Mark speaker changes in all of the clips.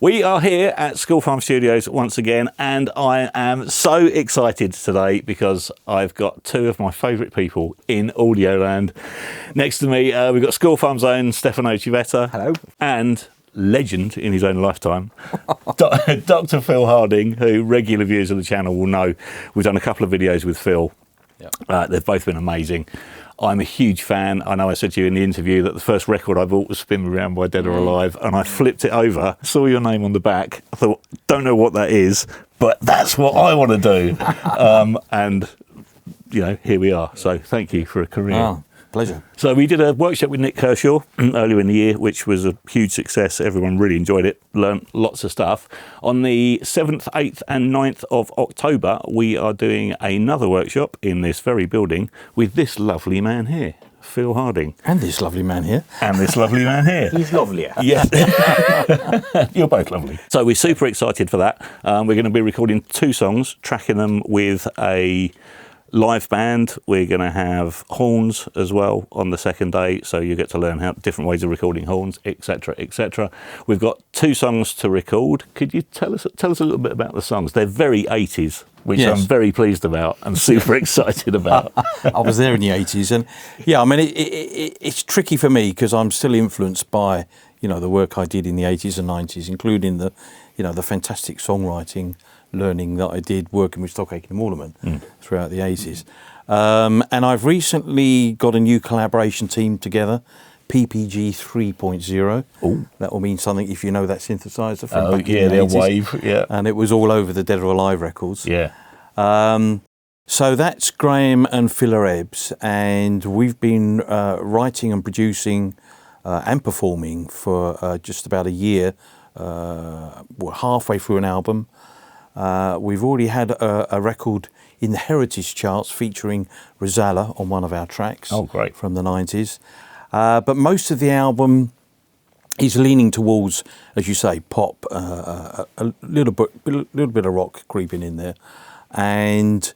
Speaker 1: We are here at School Farm Studios once again, and I am so excited today because I've got two of my favourite people in audio land. Next to me, we've got School Farm's own Stefano Civetta.
Speaker 2: Hello.
Speaker 1: And legend in his own lifetime, Dr. Phil Harding, who regular viewers of the channel will know. We've done a couple of videos with Phil. Yep. They've both been amazing. I'm a huge fan. I know I said to you in the interview that the first record I bought was Spin Me Round by Dead or Alive, and I flipped it over, saw your name on the back. I thought, don't know what that is, but that's what I want to do. And, you know, here we are. So thank you for a career.
Speaker 2: Oh, pleasure.
Speaker 1: So we did a workshop with Nik Kershaw earlier in the year, which was a huge success. Everyone really enjoyed it, learned lots of stuff. On the 7th, 8th and 9th of October, we are doing another workshop in this very building with this lovely man here, Phil Harding.
Speaker 2: And this lovely man here.
Speaker 1: And this lovely man here.
Speaker 2: He's lovelier.
Speaker 1: Yes. You're both lovely. So we're super excited for that. We're going to be recording 2 songs, tracking them with a live band. We're going to have horns as well on the second day, so you get to learn how different ways of recording horns, etc., etc. We've got 2 songs to record. Could you tell us a little bit about the songs? They're very 80s, which yes. I'm very pleased about and super excited about.
Speaker 2: I was there in the 80s, and yeah, I mean it's tricky for me because I'm still influenced by, you know, the work I did in the 80s and 90s, including the, you know, the fantastic songwriting learning that I did working with Stock Aitken and Waterman throughout the 80s. And I've recently got a new collaboration team together, PPG 3.0. Ooh. That will mean something if you know that synthesizer from back in the 80s. Wave, yeah. And it was all over the Dead or Alive records.
Speaker 1: Yeah.
Speaker 2: So that's Graham and Phil Ebbs, and we've been writing and producing and performing for just about a year. We're halfway through an album. We've already had a record in the Heritage charts featuring Rosala on one of our tracks.
Speaker 1: Oh, great.
Speaker 2: From the 90s. But most of the album is leaning towards, as you say, pop, a little bit of rock creeping in there. And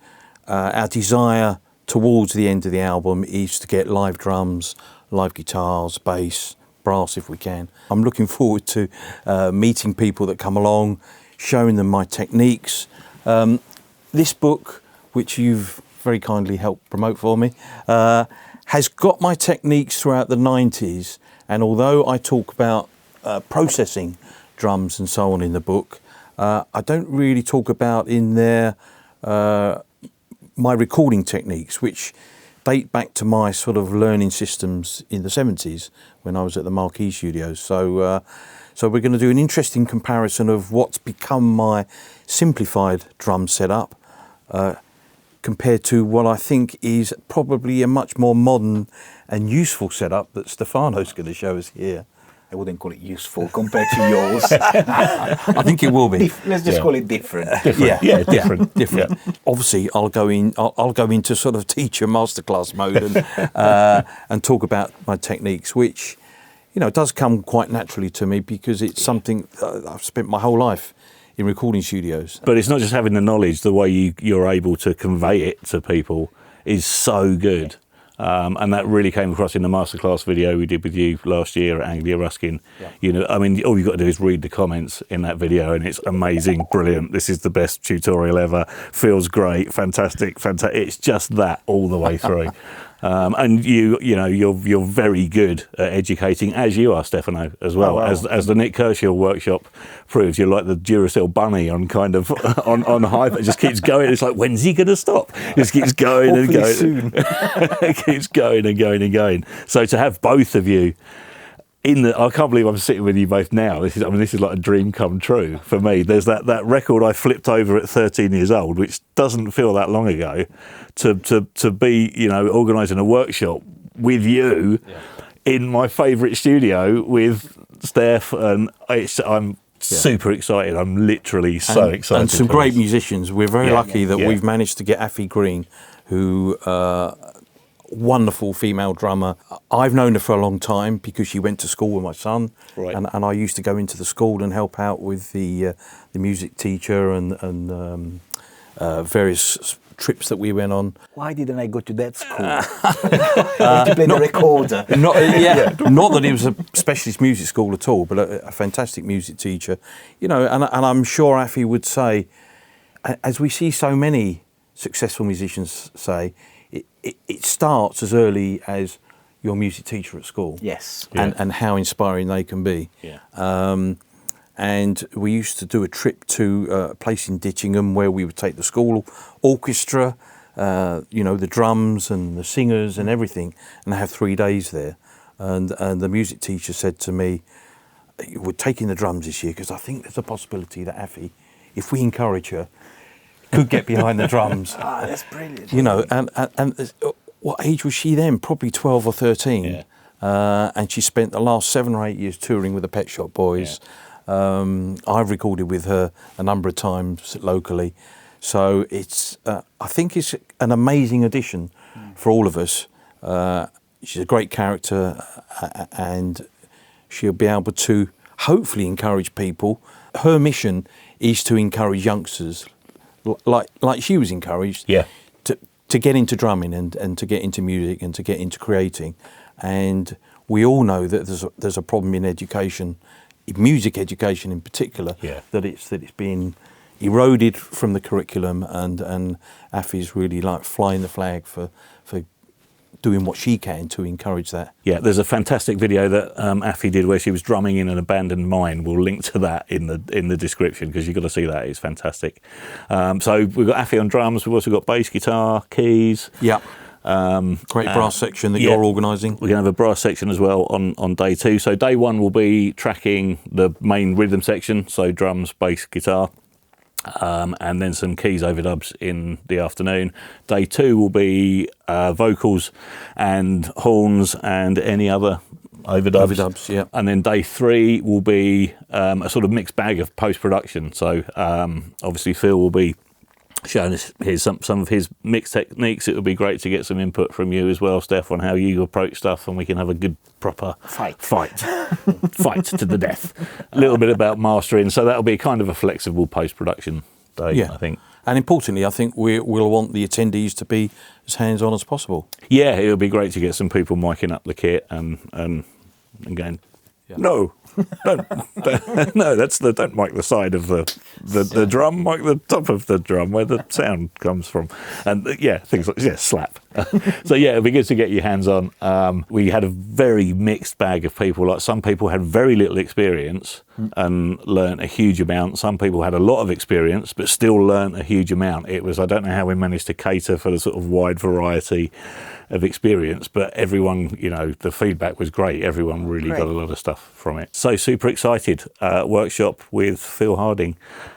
Speaker 2: our desire towards the end of the album is to get live drums, live guitars, bass, brass if we can. I'm looking forward to meeting people that come along, showing them my techniques. This book, which you've very kindly helped promote for me, has got my techniques throughout the 90s. And although I talk about processing drums and so on in the book, I don't really talk about in there my recording techniques, which date back to my sort of learning systems in the 70s when I was at the Marquee Studios. So we're going to do an interesting comparison of what's become my simplified drum setup compared to what I think is probably a much more modern and useful setup that Stefano's going to show us here.
Speaker 3: I wouldn't call it useful compared to yours.
Speaker 2: I think it will be.
Speaker 3: Let's just call it different.
Speaker 1: Different. Yeah, different.
Speaker 2: Yeah. Obviously, I'll go into sort of teacher masterclass mode and talk about my techniques, which, you know, does come quite naturally to me because it's something I've spent my whole life in recording studios.
Speaker 1: But it's not just having the knowledge, the way you're able to convey it to people is so good. And that really came across in the masterclass video we did with you last year at Anglia Ruskin. Yeah. You know, I mean, all you've got to do is read the comments in that video and it's amazing, brilliant. This is the best tutorial ever. Feels great, fantastic. It's just that all the way through. And you know, you're very good at educating, as you are, Stefano, as well. Oh, wow. As the Nik Kershaw workshop proves, you're like the Duracell bunny on kind of on hype. It just keeps going. It's like, when's he going to stop? It just keeps going and going. Soon. It keeps going and going and going. So to have both of you I can't believe I'm sitting with you both now. This is like a dream come true for me. There's that record I flipped over at 13 years old, which doesn't feel that long ago, to be, you know, organising a workshop with you in my favourite studio with Steph, and I'm super excited. I'm literally so excited.
Speaker 2: And some great musicians. We're very lucky that we've managed to get Affy Green, who wonderful female drummer. I've known her for a long time because she went to school with my son, right. and I used to go into the school and help out with the music teacher and various trips that we went on.
Speaker 3: Why didn't I go to that school? To play the recorder.
Speaker 2: Not that it was a specialist music school at all, but a fantastic music teacher. You know, and I'm sure Afi would say, as we see so many successful musicians say, it starts as early as your music teacher at school.
Speaker 3: Yes.
Speaker 2: And how inspiring they can be.
Speaker 1: Yeah.
Speaker 2: And we used to do a trip to a place in Ditchingham where we would take the school orchestra, you know, the drums and the singers and everything, and have 3 days there. And the music teacher said to me, "We're taking the drums this year because I think there's a possibility that Afi, if we encourage her, could get behind the drums."
Speaker 3: Ah, that's brilliant.
Speaker 2: You know, and what age was she then? Probably 12 or 13.
Speaker 1: Yeah.
Speaker 2: And she spent the last 7 or 8 years touring with the Pet Shop Boys.
Speaker 1: Yeah.
Speaker 2: I've recorded with her a number of times locally. So it's, I think it's an amazing addition for all of us. She's a great character, and she'll be able to hopefully encourage people. Her mission is to encourage youngsters, like she was encouraged, to get into drumming and to get into music and to get into creating. And we all know that there's a problem in education, in music education in particular, that it's being eroded from the curriculum, and Afi's really like flying the flag for doing what she can to encourage that.
Speaker 1: Yeah, there's a fantastic video that Afi did where she was drumming in an abandoned mine. We'll link to that in the description because you've got to see that. It's fantastic. So we've got Afi on drums. We've also got bass guitar, keys.
Speaker 2: Yeah. Great brass section that you're organising.
Speaker 1: We're going to have a brass section as well on day 2. So day 1 will be tracking the main rhythm section, so drums, bass, guitar. And then some keys overdubs in the afternoon. Day 2 will be vocals and horns and any other overdubs.
Speaker 2: Yeah.
Speaker 1: And then day 3 will be a sort of mixed bag of post-production. So obviously Phil will be showing us some of his mix techniques. It would be great to get some input from you as well, Steph, on how you approach stuff, and we can have a good proper fight to the death. A little bit about mastering, so that'll be kind of a flexible post-production day, I think.
Speaker 2: And importantly, I think we'll want the attendees to be as hands-on as possible.
Speaker 1: Yeah, it'll be great to get some people miking up the kit and going, no, don't mic the side of the drum, mic the top of the drum where the sound comes from, and things like slap. So it'll be good to get your hands on. We had a very mixed bag of people. Like some people had very little experience and learnt a huge amount. Some people had a lot of experience but still learnt a huge amount. I don't know how we managed to cater for the sort of wide variety of experience, but everyone, the feedback was great. Everyone really got a lot of stuff from it. So super excited. Workshop with Phil Harding,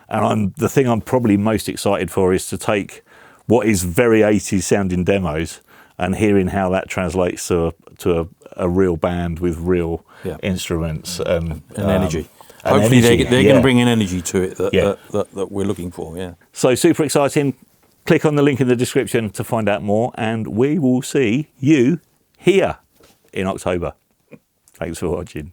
Speaker 1: and the thing I'm probably most excited for is to take what is very 80s sounding demos and hearing how that translates to a real band with real instruments and
Speaker 2: energy. Hopefully they're going to bring an energy to it that we're looking for. Yeah.
Speaker 1: So super exciting. Click on the link in the description to find out more, and we will see you here in October. Thanks for watching.